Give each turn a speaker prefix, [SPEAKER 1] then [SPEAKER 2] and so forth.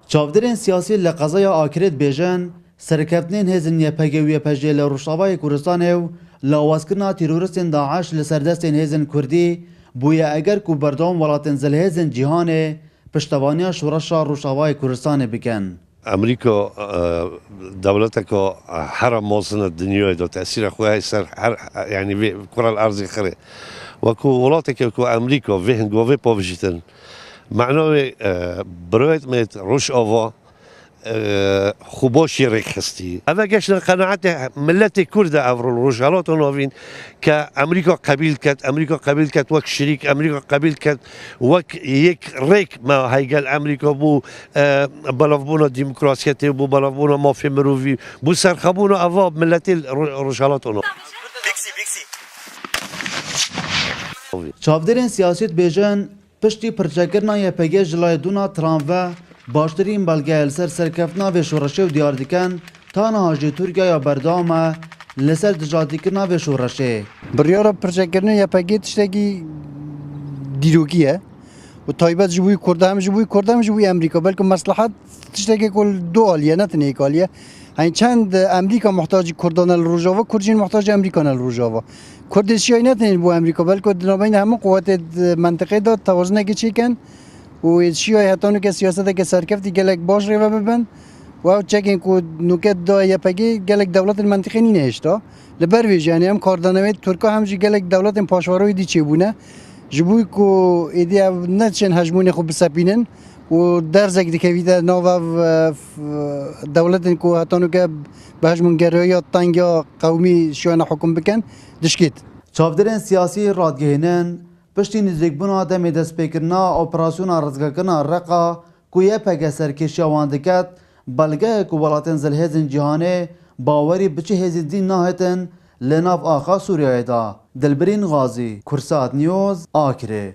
[SPEAKER 1] چاودرên siyasî li qezaya Akirê dibêjin serkeftinên hêzên YPG û YPJ li Rojavayê Kurdistanê û lawazkirina teroristên Daeş li serdestên hêzên Kurdî bûye eger ku berdewam welatên zilhêzên cîhanê piştevaniya şoreşa Rojavayê Kurdistanê bikin.
[SPEAKER 2] امریکا دولتك هر موزن الدنيا دو تأثير خواه سر هر يعني في كرة الأرض خير وكو ولاتك كو أمريكا فيهن قوي بوفجتن معناه برایت مت روش آوا خوباشی رخصتی. اما گشتن قناعت ملت کرد افرال روشالات نوین که امریکا قبیل کرد وک شریک امریکا قبیل کرد وک یک ریک ما هیگل امریکا بو بلافبونا دموکراسیتی بو بلافبونا مافی مروی بو سرخبونا اواب ملت روشالات نو.
[SPEAKER 1] چاودرên siyasî dibêjin piştî pirçekirina YPG ji layê dûna Trump ve baştirîn belgeya li ser serkeftina vê şoreşê û diyar dikin taniha jî Tirkiyaya berdewam e li ser dijatîkirina vê şoreşê.
[SPEAKER 3] Biryara pirçekirina YPG tiştekî dîrokî ye û taybet ji bo Kurda hem ji bo Kurda hem ji bo Amerîka belkî meslihet tiştekê ku du aliye ne tenê yek aliye. Hani çend Amerîka muhtacî Kurdan el Rojava, Kurd jî muhtacî Amerîkan el Rojava. Kurdistiyayê ne tenê bo Amerîka belkî di navbeyna hemû quwetê mentiqê de tewazunekê çêkin û Şiyayê heta nuke siyaseteke serkeftî gelek baş rêve bibin û ew çekên ku nuket da YPG gelek dewletên mentiqê nîne hêşta. Li ber vê jî yani hem kardanewê Tirka hem jî gelek dewletên paşwaroyê dî çêbûne ji bo ku êdî ev neçin hejmonê xwe bisepînin û derzek dikevîte nav ev dewletên ku heta nuke bi hejmongeriyya tengiya qewmî şiyana hukm bikin dişkêt.
[SPEAKER 1] Çavderên siyasî radgehînin piştî nîzîkbûna demê destpêkirina operasyona rizgirkirina Reqa ku YPG serkêşiya wan diket belgeyek ku welatên zilhêzên cîhanê bawerî bi çi hêzî dîn nahetin li nav axa Sûriyayê da. Dilbirîn Gazî, Kursat News, Akirê.